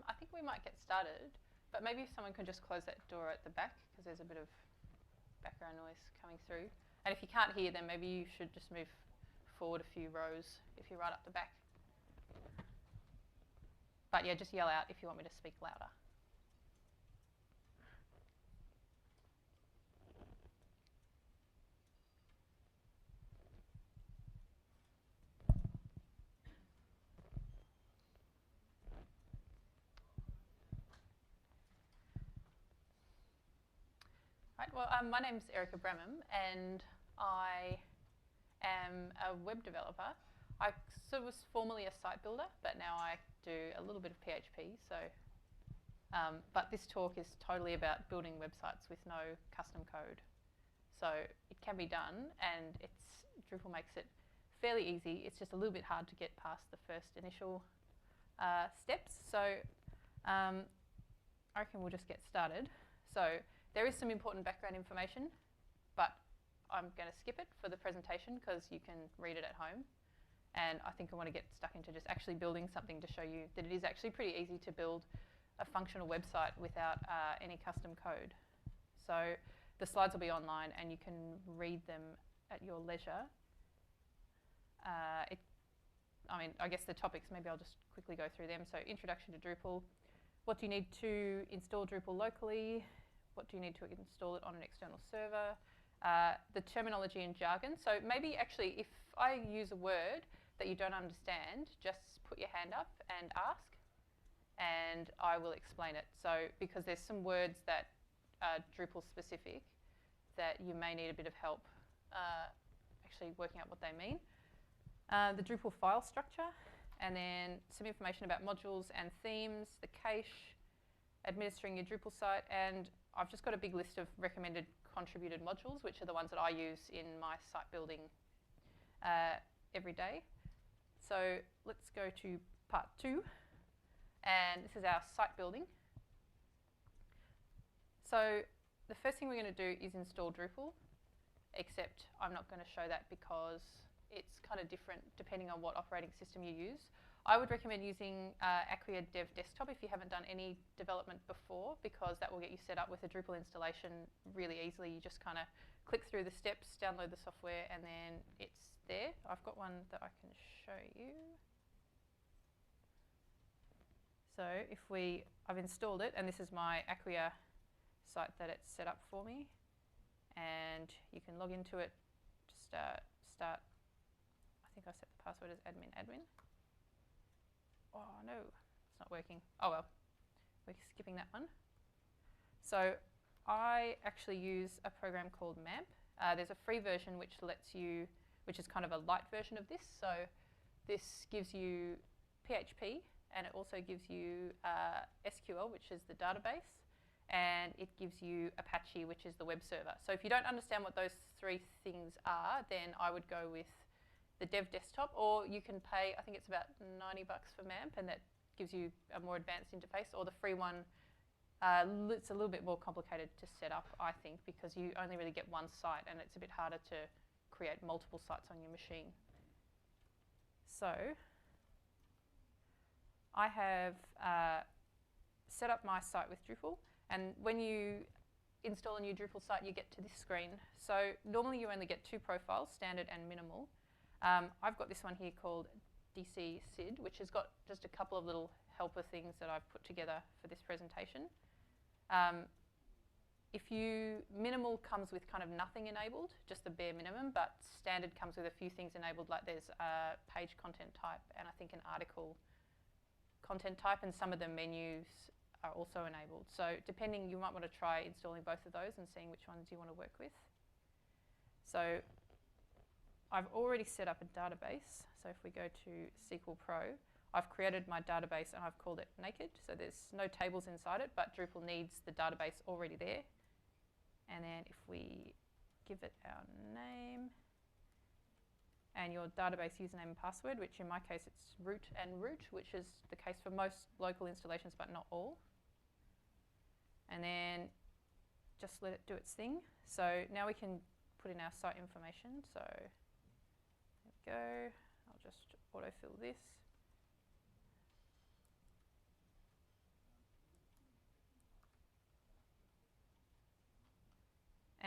I think we might get started, but maybe if someone can just close that door at the back, because there's a bit of background noise coming through. And if you can't hear, then maybe you should just move forward a few rows if you're right up the back. But yeah, just yell out if you want me to speak louder. Right, well, my name's Erica Bramham, and I am a web developer. I sort of was formerly a site builder, but now I do a little bit of PHP. So, but this talk is totally about building websites with no custom code. So it can be done, and Drupal makes it fairly easy. It's just a little bit hard to get past the first initial steps. So I reckon we'll just get started. So there is some important background information, but I'm going to skip it for the presentation because you can read it at home. And I think I want to get stuck into just actually building something to show you that it is actually pretty easy to build a functional website without any custom code. So the slides will be online and you can read them at your leisure. I guess the topics, maybe I'll just quickly go through them. So introduction to Drupal. What do you need to install Drupal locally? What do you need to install it on an external server? The terminology and jargon. So maybe actually if I use a word that you don't understand, just put your hand up and ask, and I will explain it. So because there's some words that are Drupal specific that you may need a bit of help actually working out what they mean. The Drupal file structure, and then some information about modules and themes, the cache, administering your Drupal site, and I've just got a big list of recommended contributed modules, which are the ones that I use in my site building every day. So let's go to part 2, and this is our site building. So the first thing we're going to do is install Drupal, except I'm not going to show that because it's kind of different depending on what operating system you use. I would recommend using Acquia Dev Desktop if you haven't done any development before, because that will get you set up with a Drupal installation really easily. You just kind of click through the steps, download the software, and then it's there. I've got one that I can show you. So if I've installed it, and this is my Acquia site that it's set up for me, and you can log into it. Just start. I think I set the password as admin. Oh no, it's not working. Oh well, we're skipping that one. So I actually use a program called MAMP. There's a free version which is kind of a light version of this. So this gives you PHP, and it also gives you SQL, which is the database, and it gives you Apache, which is the web server. So if you don't understand what those three things are, then I would go with the Dev Desktop, or you can pay, I think it's about $90 for MAMP, and that gives you a more advanced interface, or the free one. It's a little bit more complicated to set up, I think, because you only really get one site, and it's a bit harder to create multiple sites on your machine. So I have set up my site with Drupal, and when you install a new Drupal site, you get to this screen. So normally you only get 2 profiles, standard and minimal. I've got this one here called DC Sid, which has got just a couple of little helper things that I've put together for this presentation. Minimal comes with kind of nothing enabled, just the bare minimum, but standard comes with a few things enabled, like there's a page content type and I think an article content type, and some of the menus are also enabled. So depending, you might want to try installing both of those and seeing which ones you want to work with. So I've already set up a database. So if we go to SQL Pro, I've created my database and I've called it naked. So there's no tables inside it, but Drupal needs the database already there. And then if we give it our name and your database username and password, which in my case it's root and root, which is the case for most local installations, but not all. And then just let it do its thing. So now we can put in our site information. So there we go. I'll just autofill this.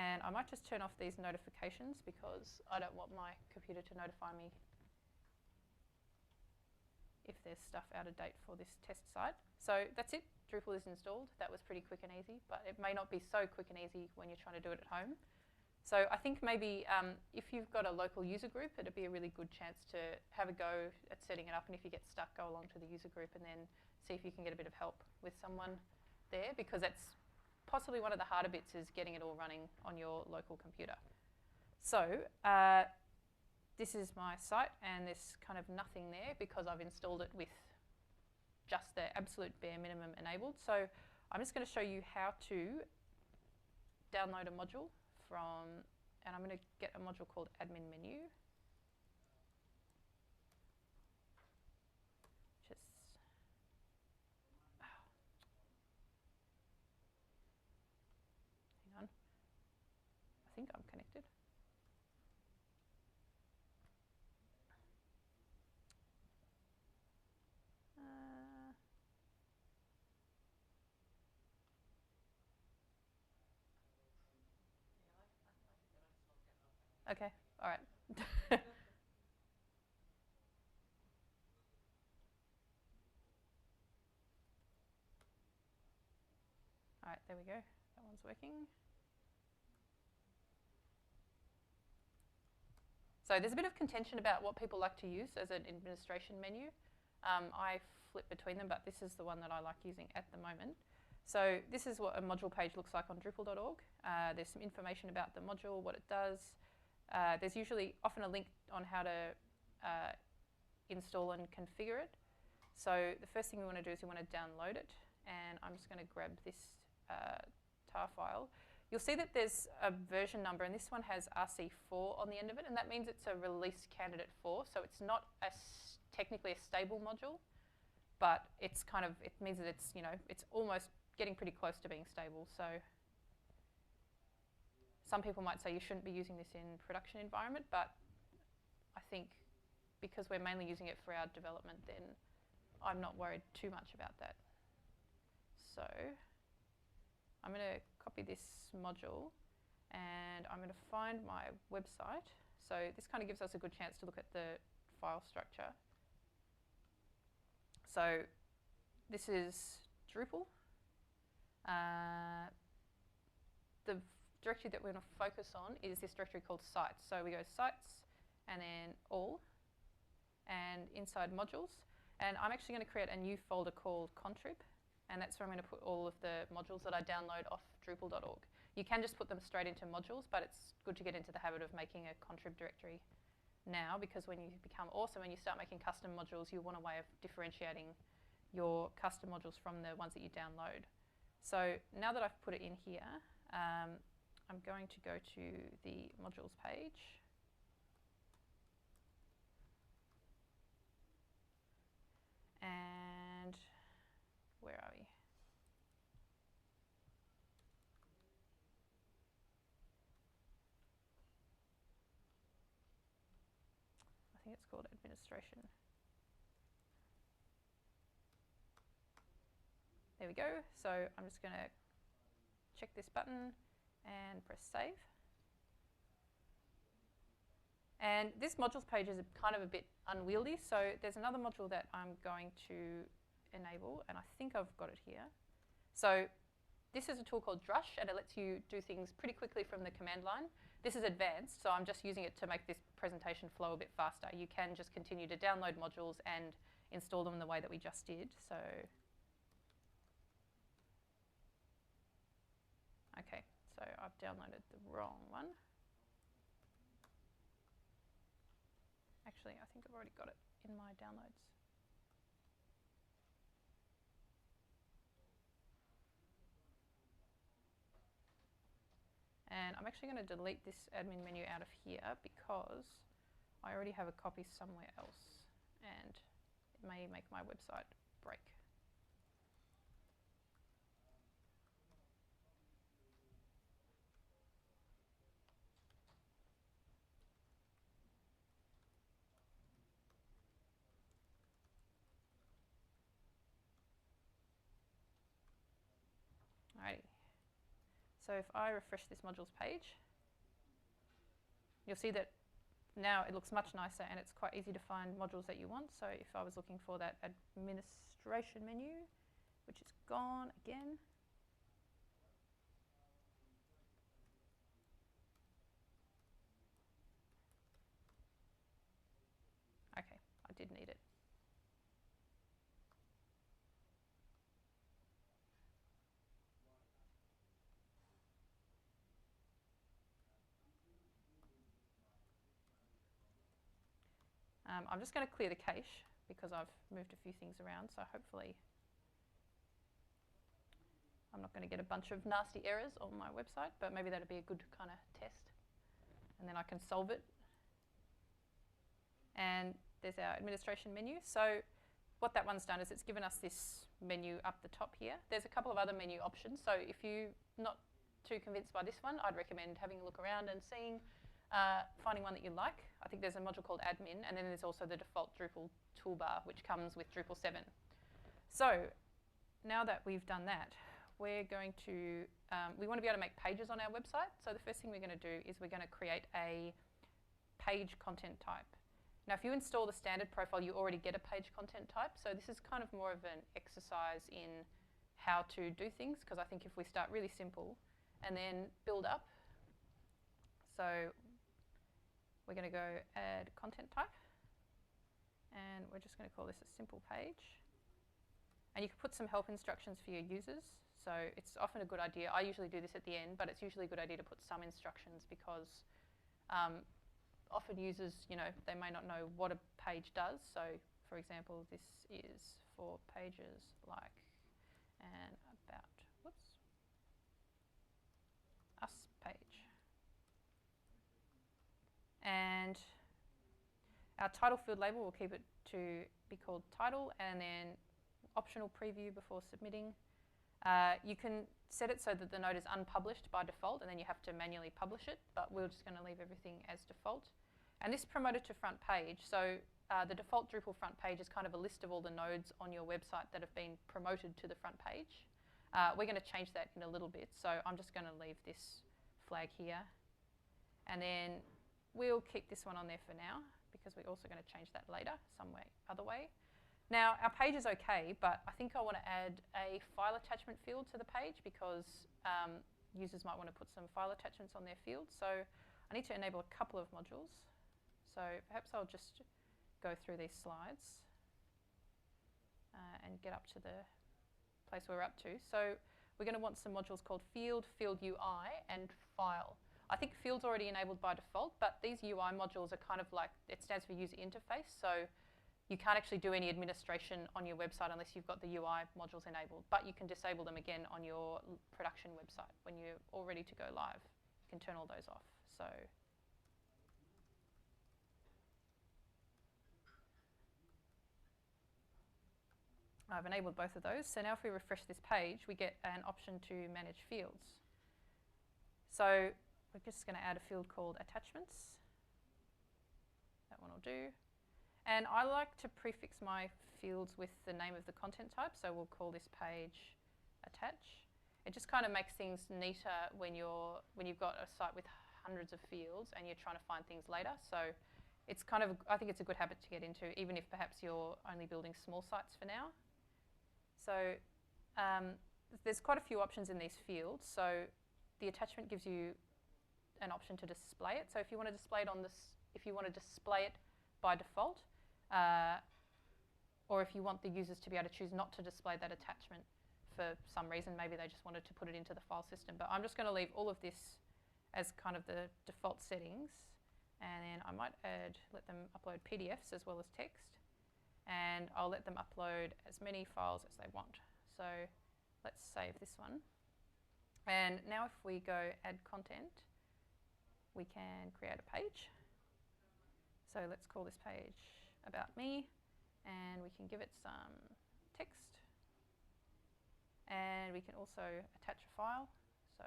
And I might just turn off these notifications because I don't want my computer to notify me if there's stuff out of date for this test site. So that's it. Drupal is installed. That was pretty quick and easy, but it may not be so quick and easy when you're trying to do it at home. So I think maybe if you've got a local user group, it'd be a really good chance to have a go at setting it up. And if you get stuck, go along to the user group and then see if you can get a bit of help with someone there, because that's possibly one of the harder bits, is getting it all running on your local computer. So this is my site, and there's kind of nothing there because I've installed it with just the absolute bare minimum enabled. So I'm just going to show you how to download a module from, and I'm going to get a module called admin menu. Just, hang on. I think I'm connected. Okay, all right. All right, there we go. That one's working. So there's a bit of contention about what people like to use as an administration menu. I flip between them, but this is the one that I like using at the moment. So this is what a module page looks like on Drupal.org. There's some information about the module, what it does. There's usually often a link on how to install and configure it. So the first thing we want to do is we want to download it, and I'm just going to grab this tar file. You'll see that there's a version number, and this one has RC4 on the end of it, and that means it's a release candidate 4. So it's not technically a stable module, but it's kind of, it means that it's, you know, it's almost getting pretty close to being stable. So some people might say you shouldn't be using this in production environment, but I think because we're mainly using it for our development, then I'm not worried too much about that. So I'm going to copy this module, and I'm going to find my website. So this kind of gives us a good chance to look at the file structure. So this is Drupal. The directory that we're going to focus on is this directory called sites. So we go sites and then all, and inside modules. And I'm actually going to create a new folder called contrib, and that's where I'm going to put all of the modules that I download off Drupal.org. You can just put them straight into modules, but it's good to get into the habit of making a contrib directory now, because when you become awesome and you start making custom modules, you want a way of differentiating your custom modules from the ones that you download. So now that I've put it in here, I'm going to go to the modules page. And where are we? I think it's called administration. There we go. So I'm just going to check this button and press save. And this modules page is kind of a bit unwieldy, so there's another module that I'm going to enable, and I think I've got it here. So this is a tool called Drush, and it lets you do things pretty quickly from the command line. This is advanced, so I'm just using it to make this presentation flow a bit faster. You can just continue to download modules and install them the way that we just did. So, okay, so I've downloaded the wrong one. Actually, I think I've already got it in my downloads. And I'm actually going to delete this admin menu out of here because I already have a copy somewhere else, and it may make my website break. Alrighty. So if I refresh this modules page, you'll see that now it looks much nicer and it's quite easy to find modules that you want. So if I was looking for that administration menu, which is gone again. Okay, I did need it. I'm just going to clear the cache because I've moved a few things around, so hopefully I'm not going to get a bunch of nasty errors on my website, but maybe that'd be a good kind of test. And then I can solve it. And there's our administration menu. So what that one's done is it's given us this menu up the top here. There's a couple of other menu options. So if you're not too convinced by this one, I'd recommend having a look around and seeing, finding one that you like. I think there's a module called admin, and then there's also the default Drupal toolbar, which comes with Drupal 7. So now that we've done that, we're going to, we want to be able to make pages on our website. So the first thing we're going to do is we're going to create a page content type. Now, if you install the standard profile, you already get a page content type. So this is kind of more of an exercise in how to do things, because I think if we start really simple and then build up, so we're going to go add content type, and we're just going to call this a simple page. And you can put some help instructions for your users. So it's often a good idea. I usually do this at the end, but it's usually a good idea to put some instructions because often users, they may not know what a page does. So for example, this is for pages like an about, us page. And our title field label, we'll keep it to be called title, and then optional preview before submitting. You can set it so that the node is unpublished by default, and then you have to manually publish it, but we're just going to leave everything as default. And this promoted to front page. So the default Drupal front page is kind of a list of all the nodes on your website that have been promoted to the front page. We're going to change that in a little bit, so I'm just going to leave this flag here. And then we'll keep this one on there for now, because we're also going to change that later, some way, other way. Now, our page is okay, but I think I want to add a file attachment field to the page because users might want to put some file attachments on their field. So I need to enable a couple of modules. So perhaps I'll just go through these slides and get up to the place we're up to. So we're going to want some modules called field, field UI, and file. I think field's already enabled by default, but these UI modules are kind of like, it stands for user interface. So you can't actually do any administration on your website unless you've got the UI modules enabled, but you can disable them again on your production website when you're all ready to go live. You can turn all those off. So I've enabled both of those. So now if we refresh this page, we get an option to manage fields. So we're just going to add a field called attachments. That one will do. And I like to prefix my fields with the name of the content type, so we'll call this page attach. It just kind of makes things neater when you've got a site with hundreds of fields and you're trying to find things later. So it's kind of, I think it's a good habit to get into, even if perhaps you're only building small sites for now. So there's quite a few options in these fields. So the attachment gives you an option to display it. So if you want to display it on this, if you want to display it by default, or if you want the users to be able to choose not to display that attachment for some reason, maybe they just wanted to put it into the file system. But I'm just going to leave all of this as kind of the default settings, and then I might let them upload PDFs as well as text, and I'll let them upload as many files as they want. So let's save this one. And now if we go add content, we can create a page. So let's call this page about me, and we can give it some text. And we can also attach a file. So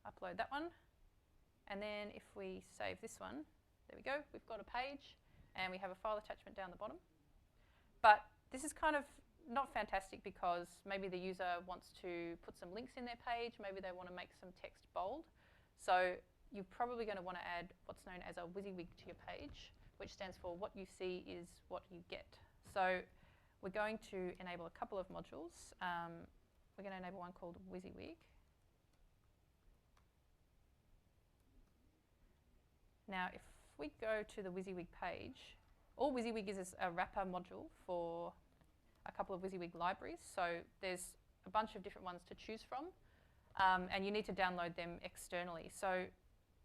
upload that one. And then if we save this one, there we go, we've got a page, and we have a file attachment down the bottom. But this is kind of not fantastic because maybe the user wants to put some links in their page, maybe they want to make some text bold. So you're probably going to want to add what's known as a WYSIWYG to your page, which stands for what you see is what you get. So we're going to enable a couple of modules. We're going to enable one called WYSIWYG. Now, if we go to the WYSIWYG page, all WYSIWYG is a wrapper module for a couple of WYSIWYG libraries. So there's a bunch of different ones to choose from, and you need to download them externally. So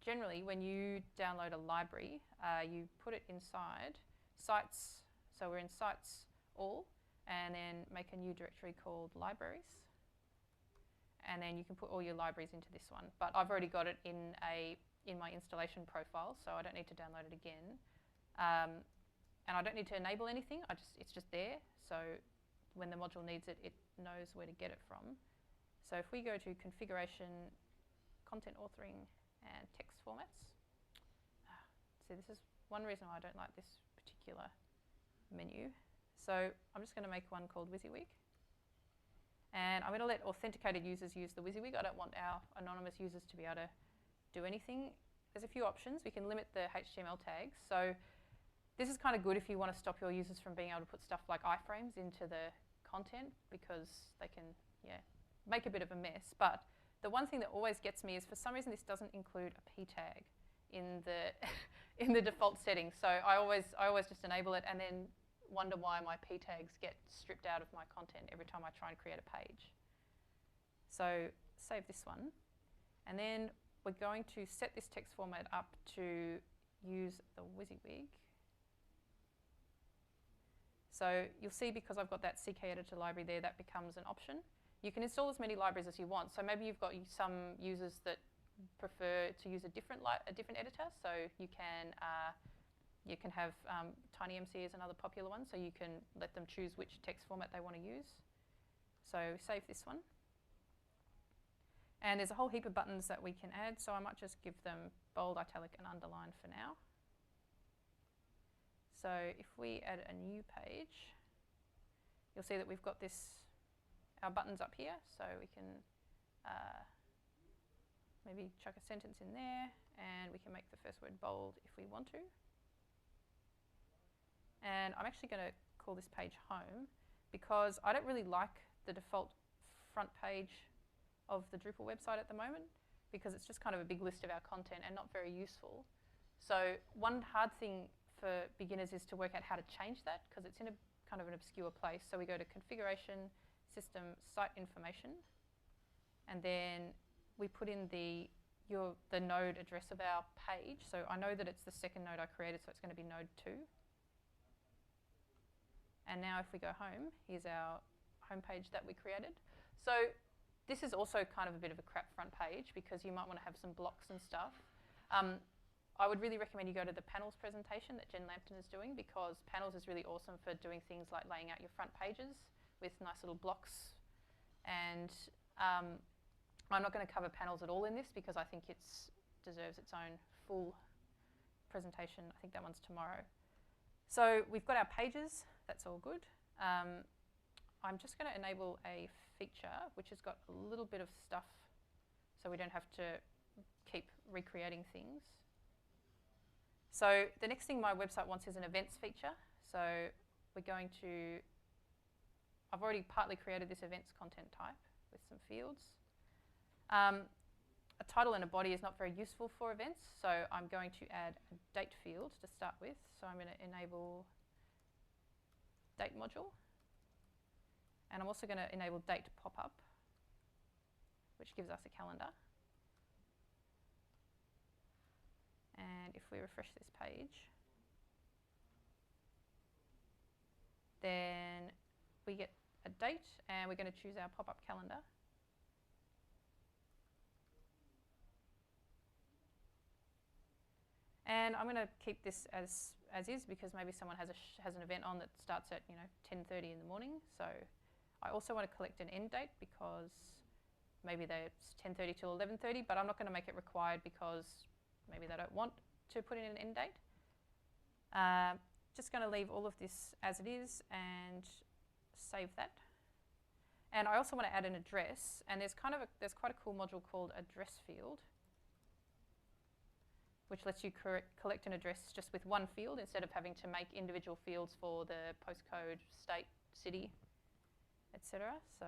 generally, when you download a library, you put it inside sites. So we're in sites all, and then make a new directory called libraries. And then you can put all your libraries into this one. But I've already got it in my installation profile, so I don't need to download it again. And I don't need to enable anything. It's just there. So when the module needs it, it knows where to get it from. So if we go to configuration, content authoring, and text formats. See, this is one reason why I don't like this particular menu. So I'm just going to make one called WYSIWYG. And I'm going to let authenticated users use the WYSIWYG. I don't want our anonymous users to be able to do anything. There's a few options. We can limit the HTML tags. So this is kind of good if you want to stop your users from being able to put stuff like iframes into the content, because they can make a bit of a mess. But the one thing that always gets me is, for some reason, this doesn't include a p tag in the in the default settings. So I always just enable it and then wonder why my p tags get stripped out of my content every time I try and create a page. So save this one, and then we're going to set this text format up to use the WYSIWYG. So you'll see, because I've got that CK editor library there, that becomes an option. You can install as many libraries as you want. So maybe you've got some users that prefer to use a different editor. So you can have TinyMC as another popular one. So you can let them choose which text format they want to use. So save this one. And there's a whole heap of buttons that we can add. So I might just give them bold, italic, and underline for now. So if we add a new page, you'll see that we've got our buttons up here. So we can maybe chuck a sentence in there, and we can make the first word bold if we want to. And I'm actually going to call this page home, because I don't really like the default front page of the Drupal website at the moment, because it's just kind of a big list of our content and not very useful. So one hard thing for beginners is to work out how to change that, because it's in a kind of an obscure place. So we go to configuration, system, site information, and then we put in the node address of our page. So I know that it's the second node I created, so it's going to be node 2. And now if we go home, here's our home page that we created. So this is also kind of a bit of a crap front page, because you might want to have some blocks and stuff. I would really recommend you go to the panels presentation that Jen Lampton is doing, because panels is really awesome for doing things like laying out your front pages with nice little blocks. And I'm not going to cover panels at all in this, because I think it deserves its own full presentation. I think that one's tomorrow. So we've got our pages. That's all good. I'm just going to enable a feature which has got a little bit of stuff, so we don't have to keep recreating things. So the next thing my website wants is an events feature. So we're going to, I've already partly created this events content type with some fields. A title and a body is not very useful for events, so I'm going to add a date field to start with. So I'm going to enable date module. And I'm also going to enable date pop-up, which gives us a calendar. And if we refresh this page, then we get a date, and we're going to choose our pop-up calendar. And I'm going to keep this as is, because maybe someone has an event on that starts at 10:30 in the morning. So I also want to collect an end date, because maybe it's 10:30 till 11:30, but I'm not going to make it required, because maybe they don't want to put in an end date. Just going to leave all of this as it is, and save that. And I also want to add an address, and there's quite a cool module called address field, which lets you collect an address just with one field instead of having to make individual fields for the postcode, state, city, etc. So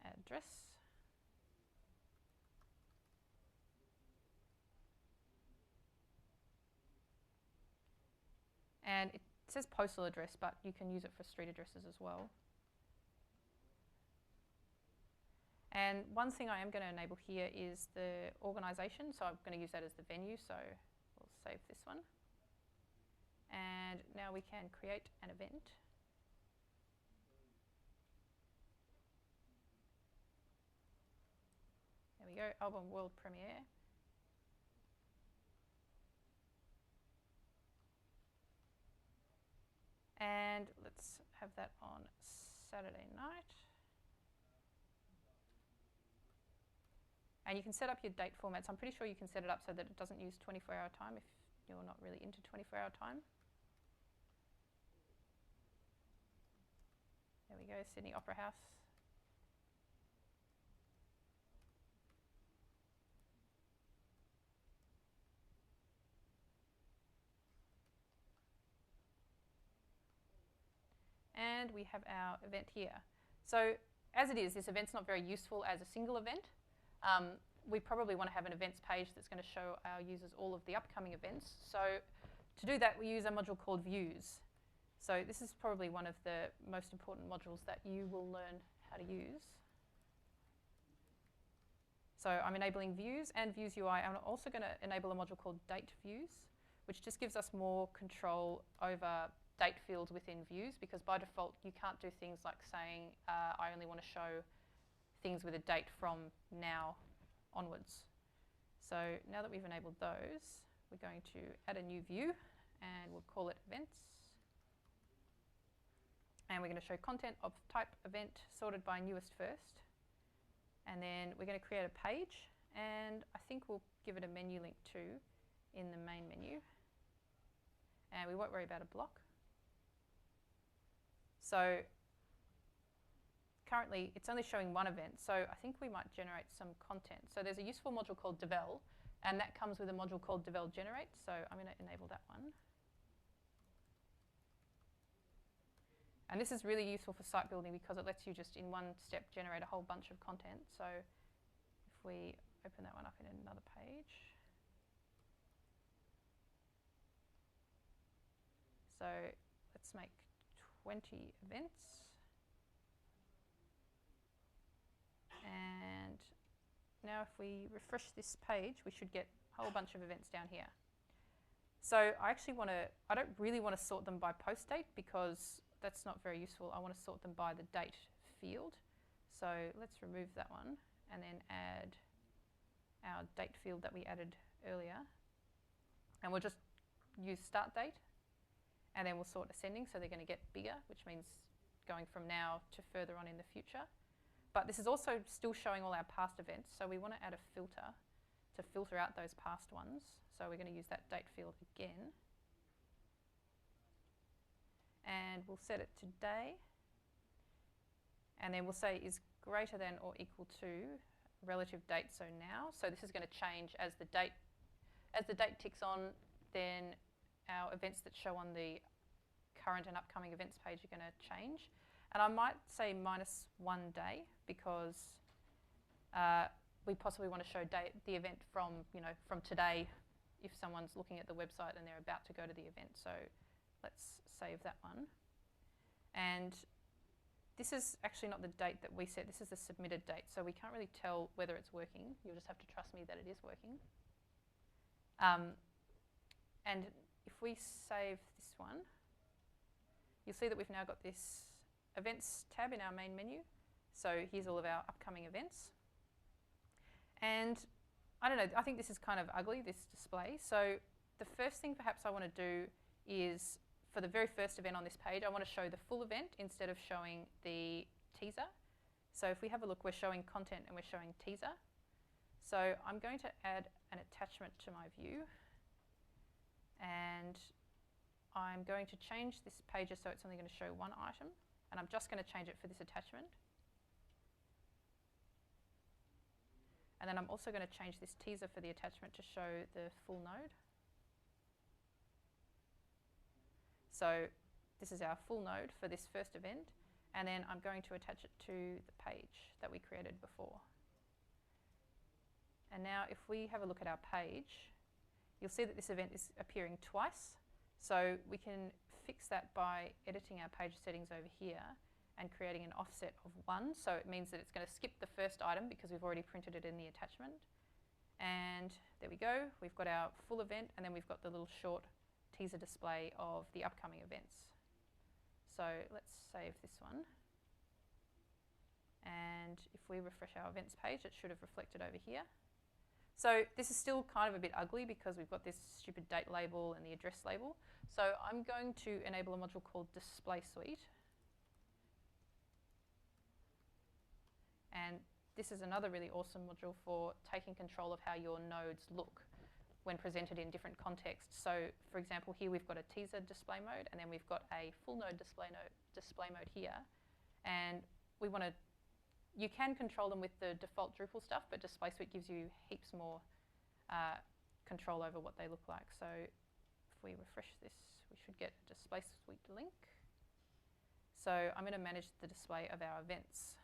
address. And it says postal address, but you can use it for street addresses as well. And one thing I am going to enable here is the organisation. So I'm going to use that as the venue. So we'll save this one. And now we can create an event. There we go, album world premiere. And let's have that on Saturday night. And you can set up your date formats. I'm pretty sure you can set it up so that it doesn't use 24-hour time if you're not really into 24-hour time. There we go, Sydney Opera House. And we have our event here. So as it is, this event's not very useful as a single event. We probably want to have an events page that's going to show our users all of the upcoming events. So to do that, we use a module called views. So this is probably one of the most important modules that you will learn how to use. So I'm enabling views and views UI. I'm also going to enable a module called date views, which just gives us more control over date fields within views, because by default you can't do things like saying I only want to show things with a date from now onwards. So now that we've enabled those, we're going to add a new view and we'll call it events. And we're going to show content of type event sorted by newest first. And then we're going to create a page, and I think we'll give it a menu link too in the main menu. And we won't worry about a block. So currently it's only showing one event, so I think we might generate some content. So there's a useful module called devel, and that comes with a module called devel generate. So I'm going to enable that one. And this is really useful for site building because it lets you just in one step generate a whole bunch of content. So if we open that one up in another page. So let's make 20 events. And now if we refresh this page, we should get a whole bunch of events down here. So I don't really want to sort them by post date because that's not very useful. I want to sort them by the date field. So let's remove that one and then add our date field that we added earlier. And we'll just use start date, and then we'll sort ascending, so they're going to get bigger, which means going from now to further on in the future. But this is also still showing all our past events, so we want to add a filter to filter out those past ones. So we're going to use that date field again. And we'll set it to day. And then we'll say is greater than or equal to relative date, so now. So this is going to change as the date ticks on, then our events that show on the current and upcoming events page are going to change. And I might say -1 day because we possibly want to show the event from today if someone's looking at the website and they're about to go to the event. So let's save that one. And this is actually not the date that we set, this is the submitted date. So we can't really tell whether it's working. You'll just have to trust me that it is working. And if we save this one, you'll see that we've now got this events tab in our main menu. So here's all of our upcoming events. And I don't know, I think this is kind of ugly, this display. So the first thing perhaps I want to do is, for the very first event on this page, I want to show the full event instead of showing the teaser. So if we have a look, we're showing content and we're showing teaser. So I'm going to add an attachment to my view. And I'm going to change this pages so it's only going to show one item, and I'm just going to change it for this attachment. And then I'm also going to change this teaser for the attachment to show the full node. So this is our full node for this first event, and then I'm going to attach it to the page that we created before. And now if we have a look at our page, you'll see that this event is appearing twice. So we can fix that by editing our page settings over here and creating an offset of 1. So it means that it's going to skip the first item because we've already printed it in the attachment. And there we go. We've got our full event, and then we've got the little short teaser display of the upcoming events. So let's save this one. And if we refresh our events page, it should have reflected over here. So this is still kind of a bit ugly because we've got this stupid date label and the address label. So I'm going to enable a module called Display Suite. And this is another really awesome module for taking control of how your nodes look when presented in different contexts. So for example, here we've got a teaser display mode, and then we've got a full node display mode here. And we want to you can control them with the default Drupal stuff, but Display Suite gives you heaps more control over what they look like. So if we refresh this, we should get a Display Suite link. So I'm going to manage the display of our events.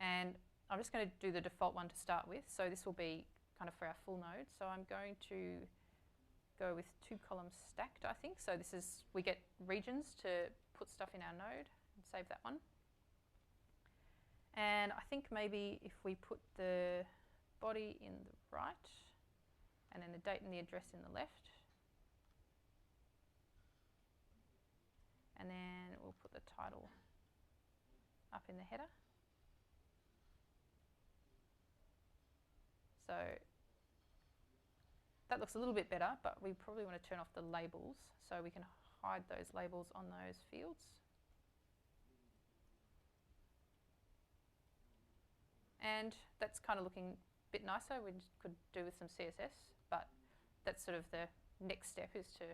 And I'm just going to do the default one to start with. So this will be kind of for our full node. So I'm going to go with 2 columns stacked, I think. So this is, we get regions to put stuff in our node, and save that one. And I think maybe if we put the body in the right, and then the date and the address in the left, and then we'll put the title up in the header. So that looks a little bit better, but we probably want to turn off the labels so we can hide those labels on those fields. And that's kind of looking a bit nicer. We could do with some CSS, but that's sort of the next step, is to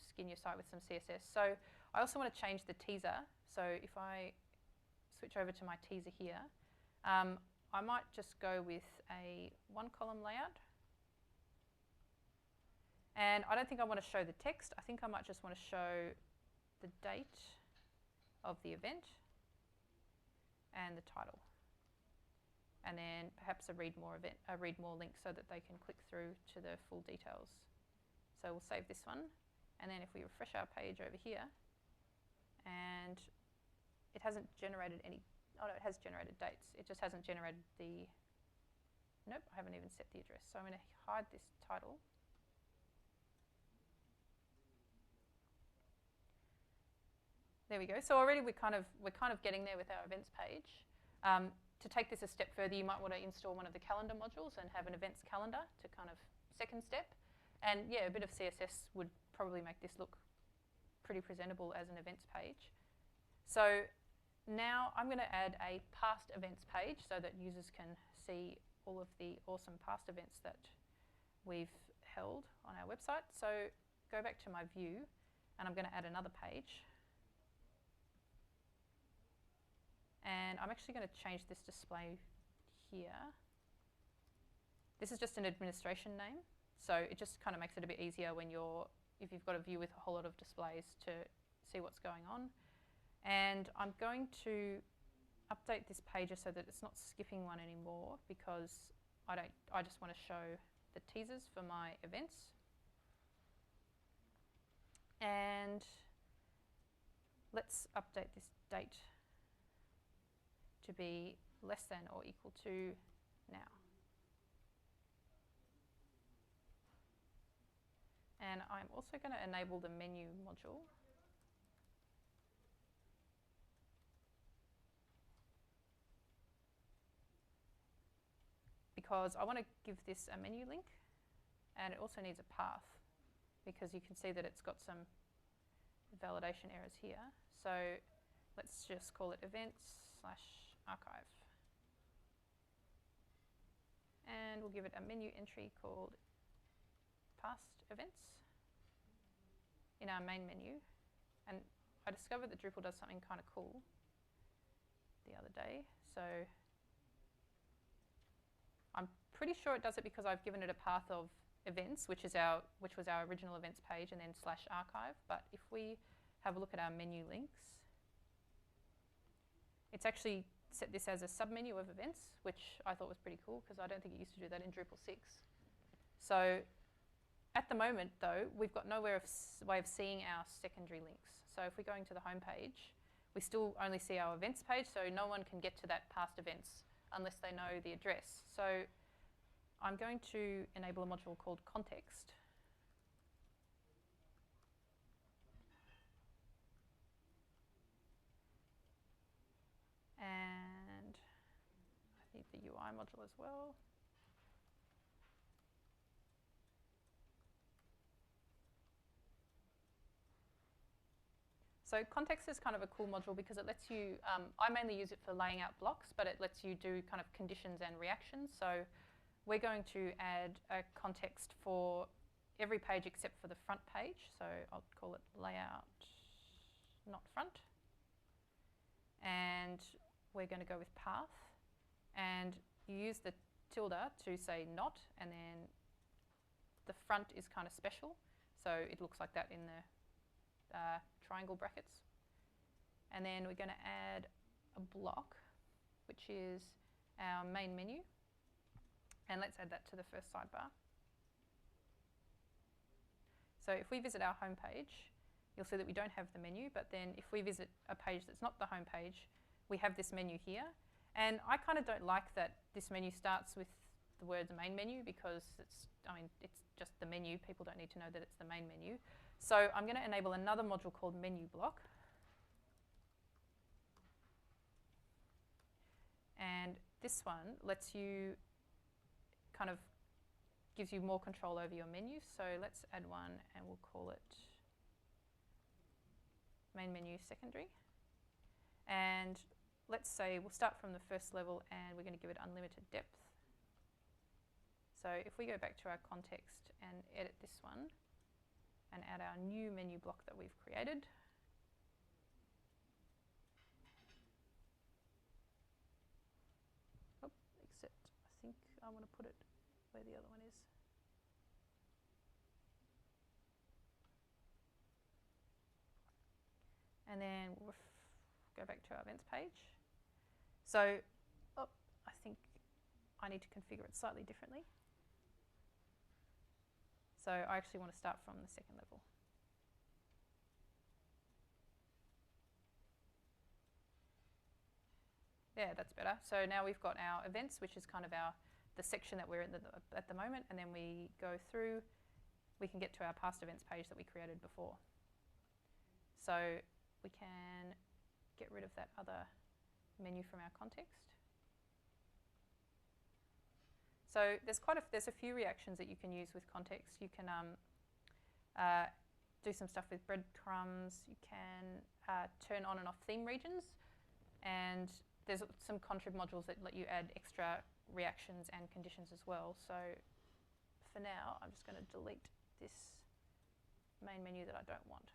skin your site with some CSS. So I also want to change the teaser. So if I switch over to my teaser here, I might just go with a 1-column layout. And I don't think I want to show the text. I think I might just want to show the date of the event and the title. And then perhaps a read more link so that they can click through to the full details. So we'll save this one. And then if we refresh our page over here, and it hasn't generated any, oh no, it has generated dates. It just hasn't generated the, nope, I haven't even set the address. So I'm going to hide this title. There we go. So already we're kind of getting there with our events page. To take this a step further, you might want to install one of the calendar modules and have an events calendar to kind of second step. And yeah, a bit of CSS would probably make this look pretty presentable as an events page. So now I'm going to add a past events page so that users can see all of the awesome past events that we've held on our website. So go back to my view, and I'm going to add another page. And I'm actually going to change this display here. This is just an administration name, so it just kind of makes it a bit easier when if you've got a view with a whole lot of displays to see what's going on. And I'm going to update this page so that it's not skipping one anymore, because I just want to show the teasers for my events. And let's update this date to be less than or equal to now. And I'm also going to enable the menu module. Because I want to give this a menu link, and it also needs a path, because you can see that it's got some validation errors here. So let's just call it events/archive. And we'll give it a menu entry called past events. in our main menu, and I discovered that Drupal does something kind of cool the other day. So I'm pretty sure it does it because I've given it a path of events, which was our original events page, and then /archive. But if we have a look at our menu links, it's actually set this as a submenu of events, which I thought was pretty cool because I don't think it used to do that in Drupal 6. So at the moment, though, we've got no way of seeing our secondary links. So if we're going to the home page, we still only see our events page, so no one can get to that past events unless they know the address. So I'm going to enable a module called context. And I need the UI module as well. So context is kind of a cool module because it lets you, I mainly use it for laying out blocks, but it lets you do kind of conditions and reactions. So we're going to add a context for every page except for the front page. So I'll call it layout, not front. And we're going to go with path. And you use the tilde to say not, and then the front is kind of special. So it looks like that in the triangle brackets. And then we're going to add a block, which is our main menu. And let's add that to the first sidebar. So if we visit our home page, you'll see that we don't have the menu, but then if we visit a page that's not the home page, we have this menu here. And I kind of don't like that this menu starts with the words main menu because it's just the menu. People don't need to know that it's the main menu. So I'm going to enable another module called menu block. And this one lets you kind of gives you more control over your menu. So let's add one and we'll call it main menu secondary. And let's say we'll start from the first level and we're going to give it unlimited depth. So if we go back to our context and edit this one and add our new menu block that we've created. Oh, except I think I want to put it where the other one is. And then we'll go back to our events page. So I think I need to configure it slightly differently. So I actually want to start from the second level. Yeah, that's better. So now we've got our events, which is kind of the section that we're in at the moment, and then we go through, we can get to our past events page that we created before. So we can get rid of that other menu from our context. So there's a few reactions that you can use with context. You can do some stuff with breadcrumbs. You can turn on and off theme regions, and there's some contrib modules that let you add extra reactions and conditions as well. So for now, I'm just going to delete this main menu that I don't want.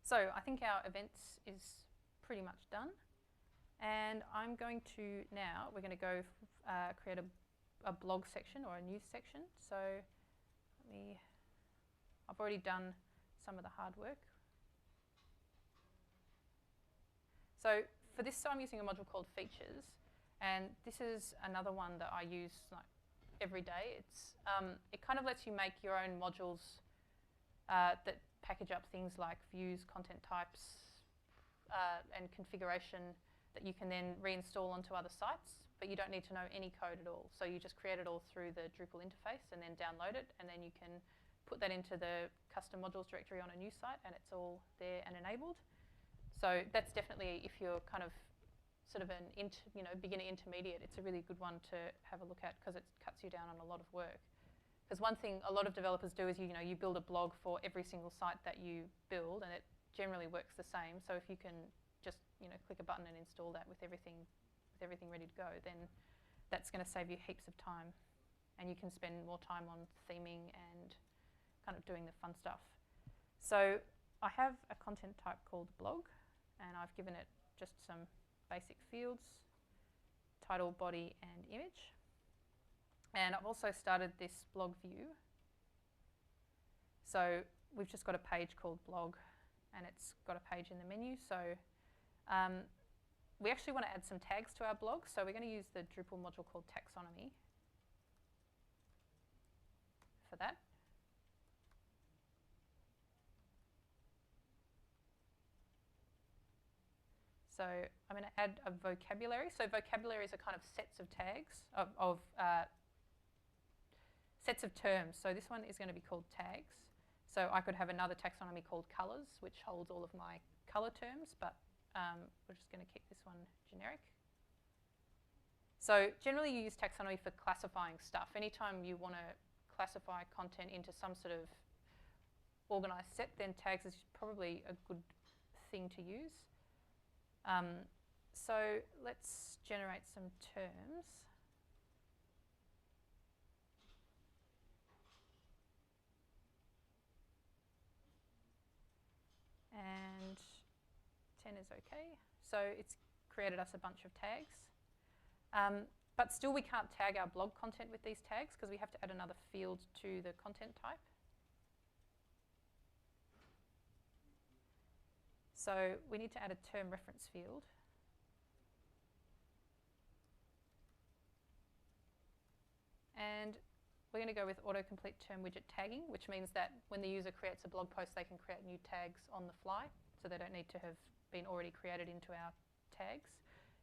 So I think our events is pretty much done. And I'm going to now, we're going to go create a blog section or a news section. So I've already done some of the hard work. So for this, I'm using a module called features. And this is another one that I use like every day. It kind of lets you make your own modules that package up things like views, content types, and configuration that you can then reinstall onto other sites, but you don't need to know any code at all. So you just create it all through the Drupal interface and then download it, and then you can put that into the custom modules directory on a new site, and it's all there and enabled. So that's definitely, if you're kind of sort of an beginner intermediate, it's a really good one to have a look at because it cuts you down on a lot of work. Because one thing a lot of developers do is you build a blog for every single site that you build, and it generally works the same. So if you can just click a button and install that with everything ready to go, then that's going to save you heaps of time. and you can spend more time on theming and kind of doing the fun stuff. So I have a content type called blog, and I've given it just some basic fields, title, body, and image. And I've also started this blog view. So we've just got a page called blog, and it's got a page in the menu. So we actually want to add some tags to our blog, so we're going to use the Drupal module called taxonomy for that. So I'm going to add a vocabulary. So vocabularies are kind of sets of tags, sets of terms. So this one is going to be called tags. So I could have another taxonomy called colors, which holds all of my color terms, but we're just going to keep this one generic. So generally you use taxonomy for classifying stuff. Anytime you want to classify content into some sort of organized set, then tags is probably a good thing to use. So let's generate some terms. And 10 is okay. So it's created us a bunch of tags. But still we can't tag our blog content with these tags because we have to add another field to the content type. So we need to add a term reference field. And we're going to go with autocomplete term widget tagging, which means that when the user creates a blog post, they can create new tags on the fly, so they don't need to have been already created into our tags.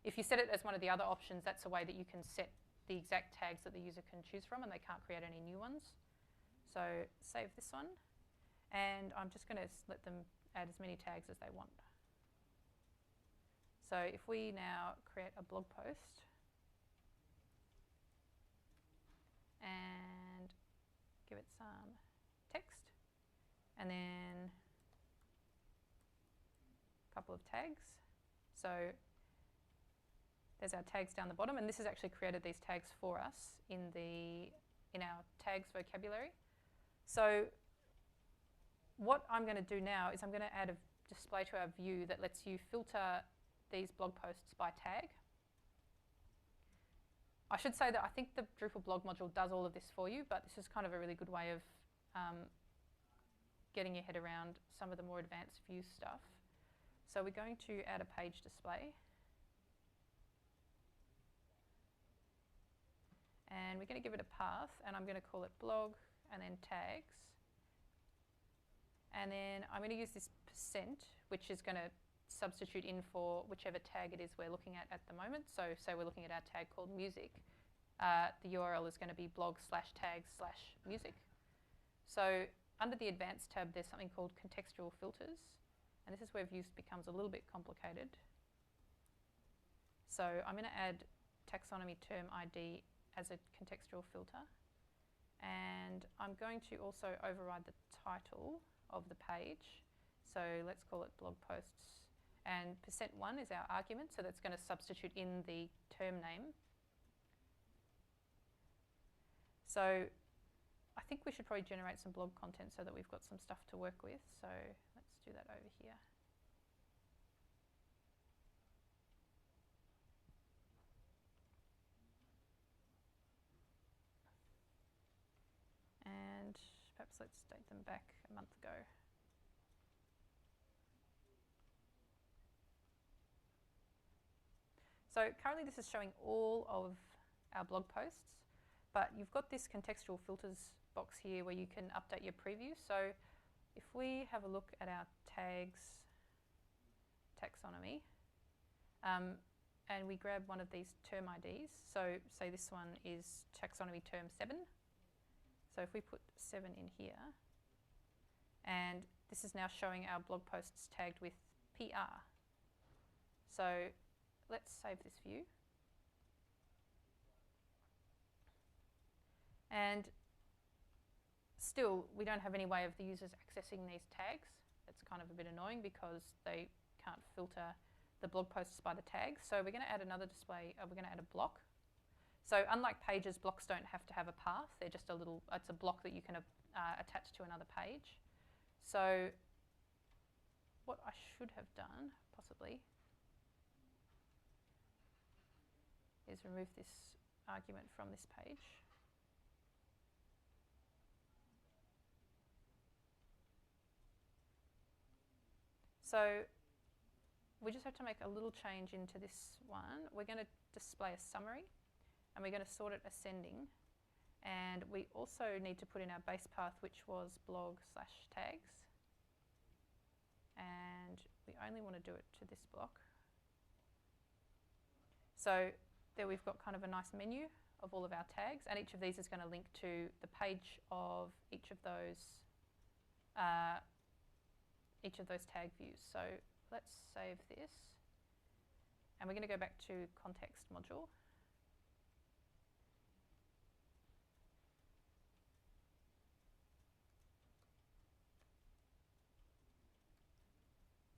If you set it as one of the other options, that's a way that you can set the exact tags that the user can choose from, and they can't create any new ones. So save this one, and I'm just going to let them add as many tags as they want. So if we now create a blog post and give it some text, and then a couple of tags. So there's our tags down the bottom, and this has actually created these tags for us in our tags vocabulary. So what I'm going to do now is I'm going to add a display to our view that lets you filter these blog posts by tag. I should say that I think the Drupal blog module does all of this for you, but this is kind of a really good way of getting your head around some of the more advanced view stuff. So we're going to add a page display. And we're going to give it a path, and I'm going to call it blog and then tags. And then I'm going to use this %, which is going to substitute in for whichever tag it is we're looking at the moment. So say we're looking at our tag called music. The URL is going to be blog/tags/music. So under the advanced tab, there's something called contextual filters. And this is where views becomes a little bit complicated. So I'm going to add taxonomy term ID as a contextual filter. And I'm going to also override the title of the page. So let's call it blog posts. And %1 is our argument, so that's going to substitute in the term name. So I think we should probably generate some blog content so that we've got some stuff to work with. So let's do that over here. And perhaps let's date them back a month ago. So currently this is showing all of our blog posts, but you've got this contextual filters box here where you can update your preview. So if we have a look at our tags taxonomy, and we grab one of these term IDs, so say this one is taxonomy term 7. So if we put 7 in here, and this is now showing our blog posts tagged with PR. So let's save this view. And still, we don't have any way of the users accessing these tags. It's kind of a bit annoying because they can't filter the blog posts by the tags. So we're going to add another display. We're going to add a block. So unlike pages, blocks don't have to have a path. They're just it's a block that you can attach to another page. So what I should have done, possibly, is remove this argument from this page. So we just have to make a little change into this one. We're going to display a summary, and we're going to sort it ascending. And we also need to put in our base path, which was blog/tags. And we only want to do it to this block. So there we've got kind of a nice menu of all of our tags, and each of these is going to link to the page of each of those tag views. So let's save this, and we're going to go back to context module.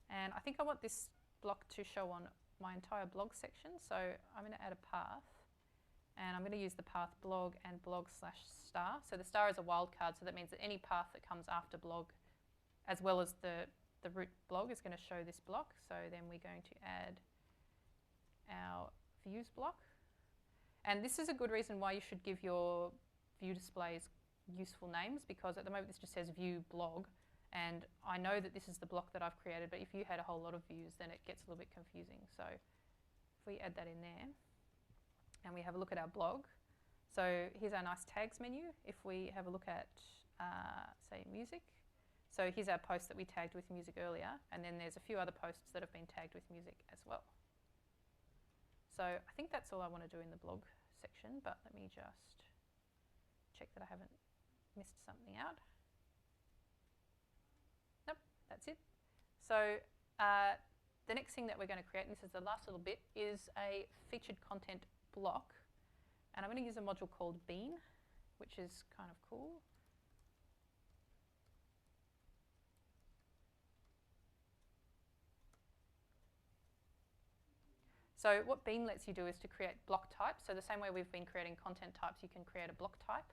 And I think I want this block to show on my entire blog section, so I'm going to add a path, and I'm going to use the path blog and blog/star. So the star is a wildcard, so that means that any path that comes after blog, as well as the root blog, is going to show this block. So then we're going to add our views block. And this is a good reason why you should give your view displays useful names, because at the moment this just says view blog. And I know that this is the block that I've created, but if you had a whole lot of views, then it gets a little bit confusing. So if we add that in there, and we have a look at our blog. So here's our nice tags menu. If we have a look at, say, music. So here's our post that we tagged with music earlier, and then there's a few other posts that have been tagged with music as well. So I think that's all I want to do in the blog section, but let me just check that I haven't missed something out. Nope, that's it. So the next thing that we're going to create, and this is the last little bit, is a featured content block. And I'm going to use a module called Bean, which is kind of cool. So what Bean lets you do is to create block types. So the same way we've been creating content types, you can create a block type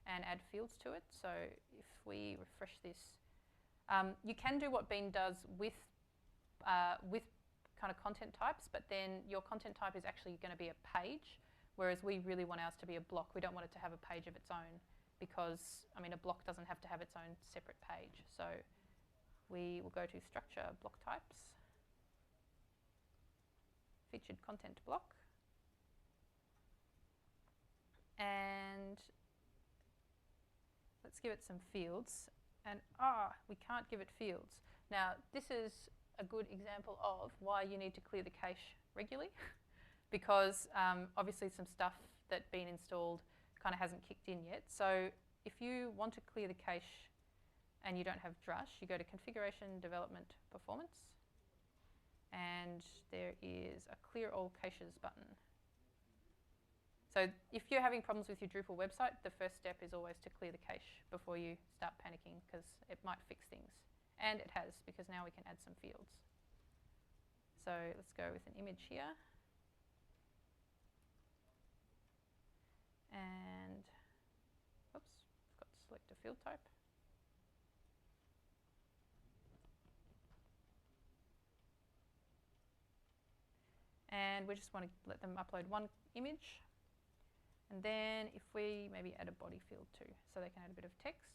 and add fields to it. So if we refresh this, you can do what Bean does with kind of content types, but then your content type is actually going to be a page, whereas we really want ours to be a block. We don't want it to have a page of its own, because, I mean, a block doesn't have to have its own separate page. So we will go to structure, block types, featured content block, and let's give it some fields. And we can't give it fields. Now this is a good example of why you need to clear the cache regularly, because obviously some stuff that's been installed kind of hasn't kicked in yet. So if you want to clear the cache and you don't have Drush, you go to Configuration, Development, Performance, and there is a Clear All Caches button. So if you're having problems with your Drupal website, the first step is always to clear the cache before you start panicking, because it might fix things. And it has, because now we can add some fields. So let's go with an image here. And, oops, I've got to select a field type. And we just want to let them upload one image. And then if we maybe add a body field too, so they can add a bit of text.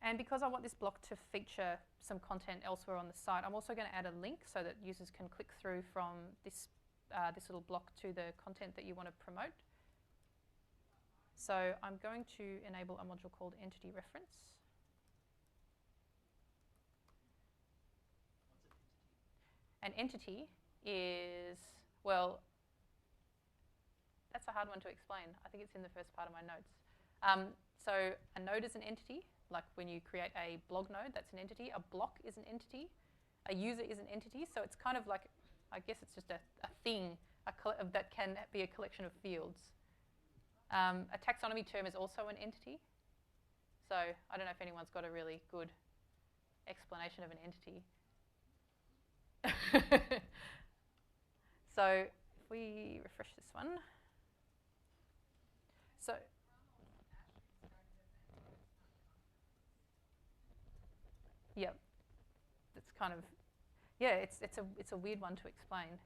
And because I want this block to feature some content elsewhere on the site, I'm also going to add a link so that users can click through from this, this little block to the content that you want to promote. So I'm going to enable a module called Entity Reference. An entity is, well, that's a hard one to explain. I think it's in the first part of my notes. So a node is an entity, like when you create a blog node, that's an entity. A block is an entity. A user is an entity. So it's kind of like, I guess it's just a thing that can be a collection of fields. A taxonomy term is also an entity. So I don't know if anyone's got a really good explanation of an entity. So if we refresh this one. So yep, it's kind of, yeah, it's a weird one to explain.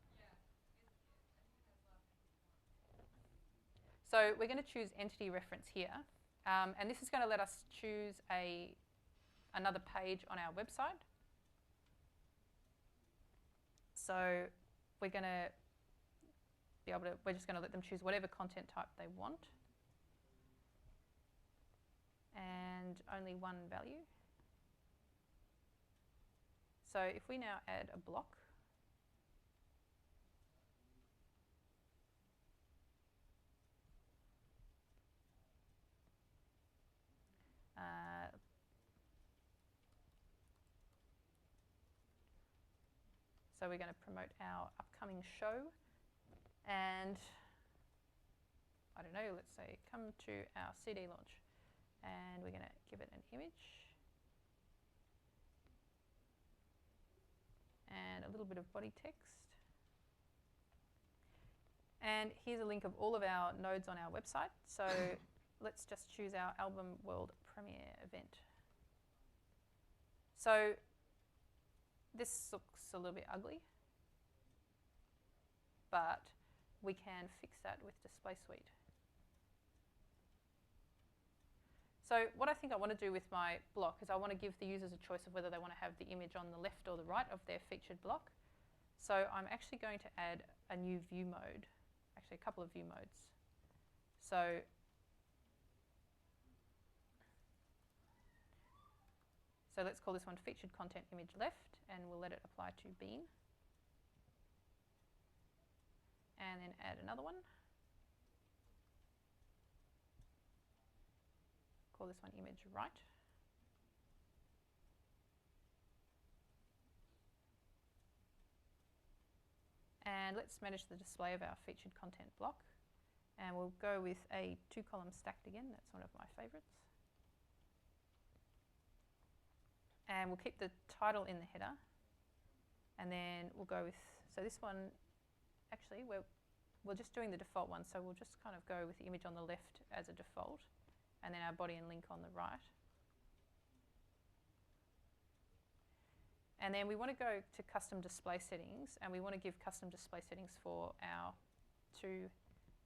So we're going to choose entity reference here, and this is going to let us choose another page on our website. So we're going to be able to, we're just going to let them choose whatever content type they want, and only one value. So if we now add a block, so we're going to promote our upcoming show, and I don't know, let's say come to our CD launch, and we're going to give it an image and a little bit of body text. And here's a link of all of our nodes on our website. So let's just choose our album world premiere event. So this looks a little bit ugly, but we can fix that with Display Suite. So what I think I want to do with my block is I want to give the users a choice of whether they want to have the image on the left or the right of their featured block. So I'm actually going to add a new view mode, actually a couple of view modes. So let's call this one featured content image left, and we'll let it apply to Bean. And then add another one. Call this one image right. And let's manage the display of our featured content block. And we'll go with a 2-column stacked again. That's one of my favorites. And we'll keep the title in the header. And then we'll go with, so this one, actually, we're just doing the default one. So we'll just kind of go with the image on the left as a default, and then our body and link on the right. And then we want to go to custom display settings, and we want to give custom display settings for our 2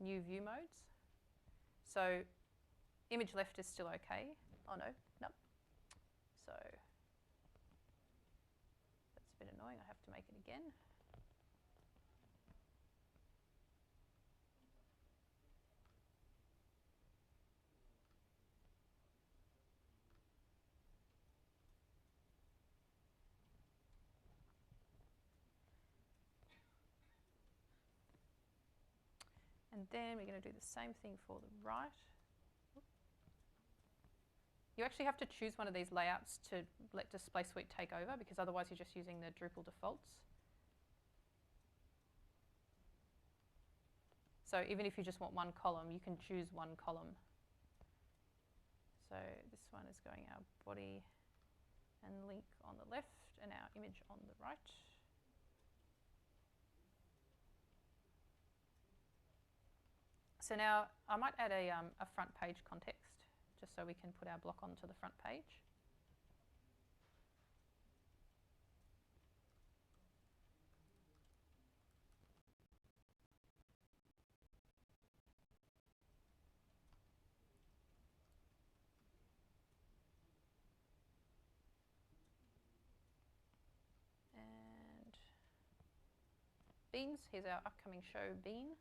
new view modes. So image left is still okay. Oh no, nope. So that's a bit annoying, I have to make it again. And then we're going to do the same thing for the right. You actually have to choose one of these layouts to let Display Suite take over, because otherwise you're just using the Drupal defaults. So even if you just want one column, you can choose one column. So this one is going our body and link on the left, and our image on the right. So now I might add a front page context, just so we can put our block onto the front page. And Beans, here's our upcoming show, Bean.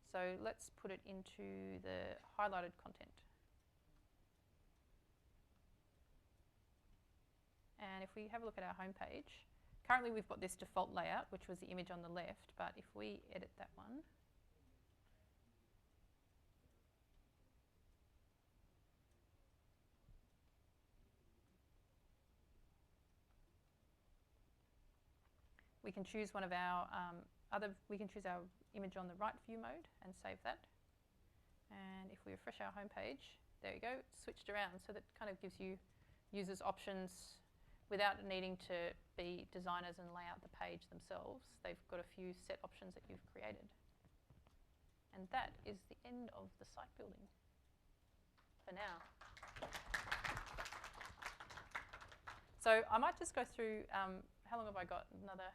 So let's put it into the highlighted content. And if we have a look at our home page, currently we've got this default layout, which was the image on the left, but if we edit that one, we can choose one of our we can choose our image on the right view mode and save that. And if we refresh our home page, there you go, it's switched around. So that kind of gives you users options without needing to be designers and lay out the page themselves. They've got a few set options that you've created. And that is the end of the site building for now. So I might just go through, how long have I got? Another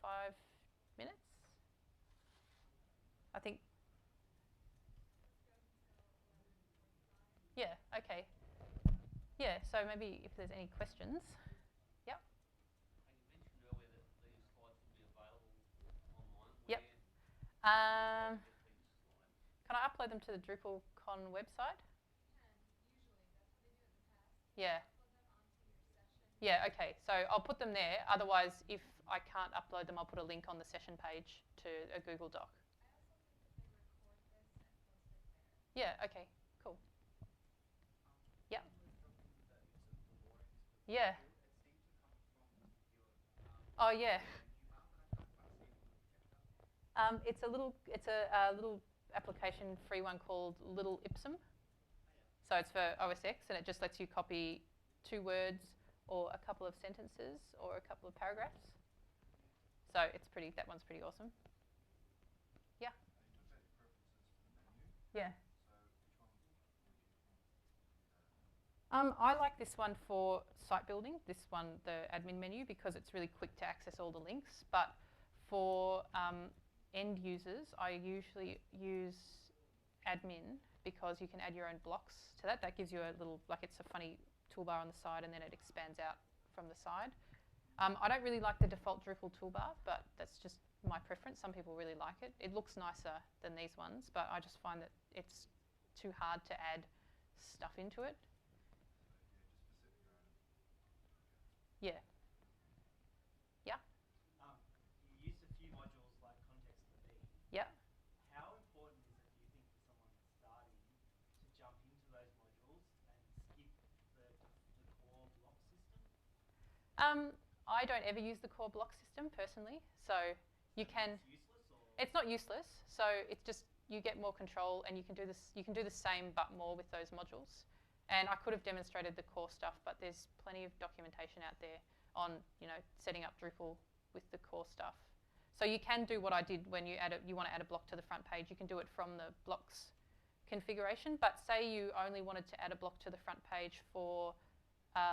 5 minutes? I think. Yeah, okay. Yeah, so maybe if there's any questions. Yep. And you mentioned earlier that these slides will be available online. Yep. Where Can I upload them to the DrupalCon website? Yeah. Yeah, okay. So I'll put them there. Otherwise, if I can't upload them, I'll put a link on the session page to a Google Doc. Yeah, okay, cool. Yeah. Yeah. Oh, yeah. It's a little application, free one called Little Ipsum. So it's for OS X, and it just lets you copy 2 words or a couple of sentences or a couple of paragraphs. So it's pretty. That one's pretty awesome. Yeah. Yeah. I like this one for site building. This one, the admin menu, because it's really quick to access all the links. But for end users, I usually use admin because you can add your own blocks to that. That gives you a little, like it's a funny toolbar on the side, and then it expands out from the side. I don't really like the default Drupal toolbar, but that's just my preference. Some people really like it. It looks nicer than these ones, but I just find that it's too hard to add stuff into it. Yeah. Yeah. You used a few modules like context and theme. Yeah. How important is it, do you think, for someone that's starting to jump into those modules and skip the core block system? I don't ever use the core block system personally, so you can. It's useless, or? It's not useless. So it's just you get more control, and you can do this. You can do the same but more with those modules. And I could have demonstrated the core stuff, but there's plenty of documentation out there on, setting up Drupal with the core stuff. So you can do what I did when you want to add a block to the front page. You can do it from the blocks configuration. But say you only wanted to add a block to the front page for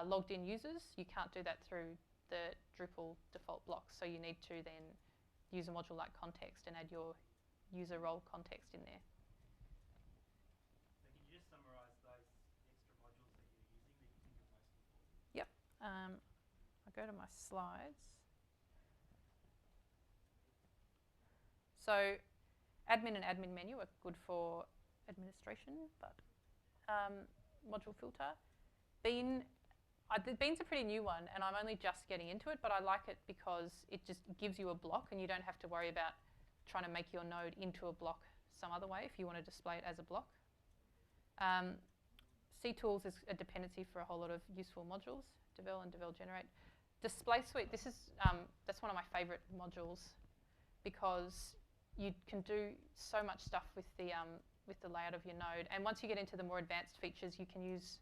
logged in users, you can't do that through the Drupal default blocks. So you need to then use a module like context and add your user role context in there. So can you just summarize those extra modules that you're using that you think are most important? Yep. I'll go to my slides. So admin and admin menu are good for administration, but module filter. Bean's a pretty new one, and I'm only just getting into it, but I like it because it just gives you a block, and you don't have to worry about trying to make your node into a block some other way if you want to display it as a block. CTools is a dependency for a whole lot of useful modules, Devel and Devel Generate. Display Suite, this is that's one of my favorite modules because you can do so much stuff with the layout of your node. And once you get into the more advanced features, you can use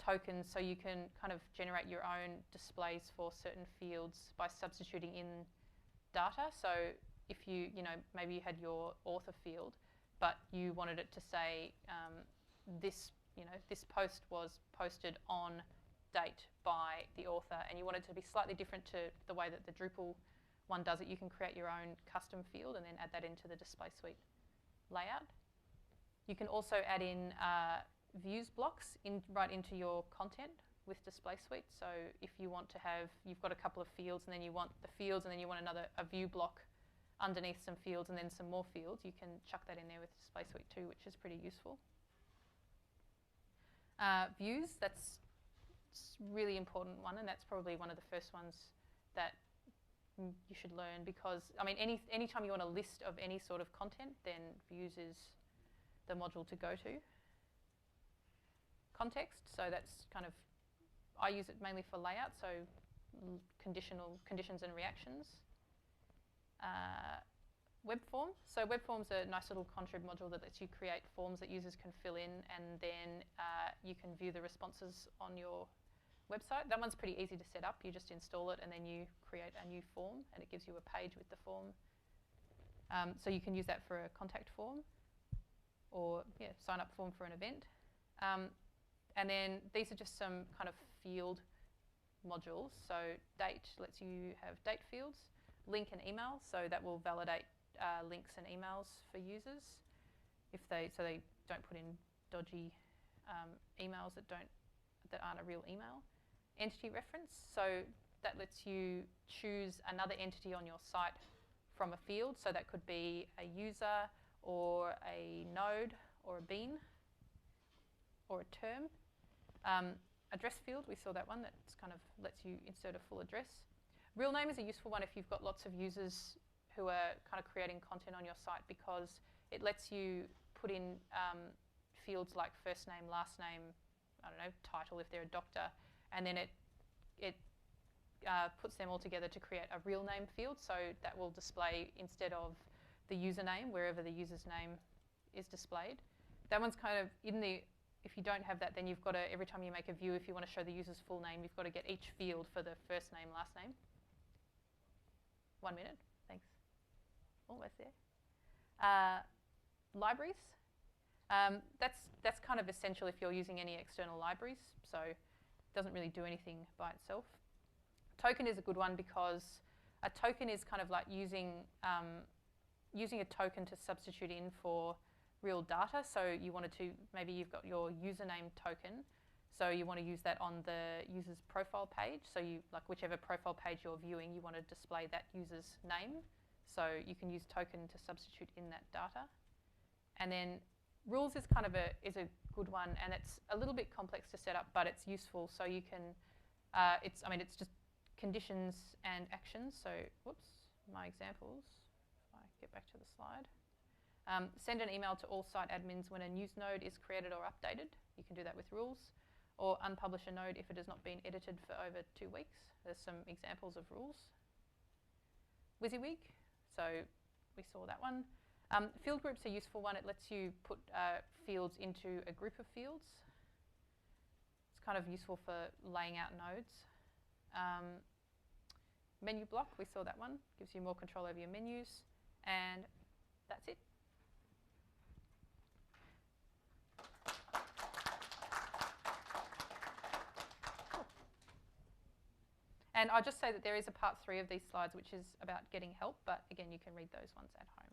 tokens, so you can kind of generate your own displays for certain fields by substituting in data. So if maybe you had your author field, but you wanted it to say this post was posted on date by the author, and you want it to be slightly different to the way that the Drupal one does it, you can create your own custom field and then add that into the display suite layout. You can also add in views blocks right into your content with display suite. So if you want to you've got a couple of fields, and then you want the fields, and then you want a view block underneath some fields, and then some more fields, you can chuck that in there with display suite too, which is pretty useful. Views, that's a really important one, and that's probably one of the first ones that you should learn, because anytime you want a list of any sort of content, then views is the module to go to. Context, so that's I use it mainly for layout, so conditions and reactions. Web form, so web form's a nice little contrib module that lets you create forms that users can fill in, and then you can view the responses on your website. That one's pretty easy to set up. You just install it and then you create a new form and it gives you a page with the form. So you can use that for a contact form or sign up form for an event. And then these are just some kind of field modules. So date lets you have date fields, link and email, so that will validate links and emails for users so they don't put in dodgy emails that aren't a real email. Entity reference, so that lets you choose another entity on your site from a field. So that could be a user or a node or a bean or a term. Address field, we saw that one, that kind of lets you insert a full address. Real name is a useful one if you've got lots of users who are kind of creating content on your site, because it lets you put in fields like first name, last name, I don't know, title if they're a doctor, and then it puts them all together to create a real name field. So that will display instead of the username wherever the user's name is displayed. That one's kind of in the, if you don't have that, then you've got to, every time you make a view, if you want to show the user's full name, you've got to get each field for the first name, last name. 1 minute, thanks. Almost there. Libraries. That's kind of essential if you're using any external libraries, so it doesn't really do anything by itself. Token is a good one because a token is kind of like using a token to substitute in for real data. So you wanted to, maybe you've got your username token, so you want to use that on the user's profile page. So you, like whichever profile page you're viewing, you want to display that user's name. So you can use token to substitute in that data. And then rules is kind of a good one, and it's a little bit complex to set up, but it's useful. So you can, it's just conditions and actions. So, whoops, my examples. If I get back to the slide. Send an email to all site admins when a news node is created or updated. You can do that with rules. Or unpublish a node if it has not been edited for over 2 weeks. There's some examples of rules. WYSIWYG, so we saw that one. Field groups are a useful one. It lets you put fields into a group of fields. It's kind of useful for laying out nodes. Menu block, we saw that one. Gives you more control over your menus. And that's it. Cool. And I'll just say that there is a part 3 of these slides, which is about getting help. But again, you can read those ones at home.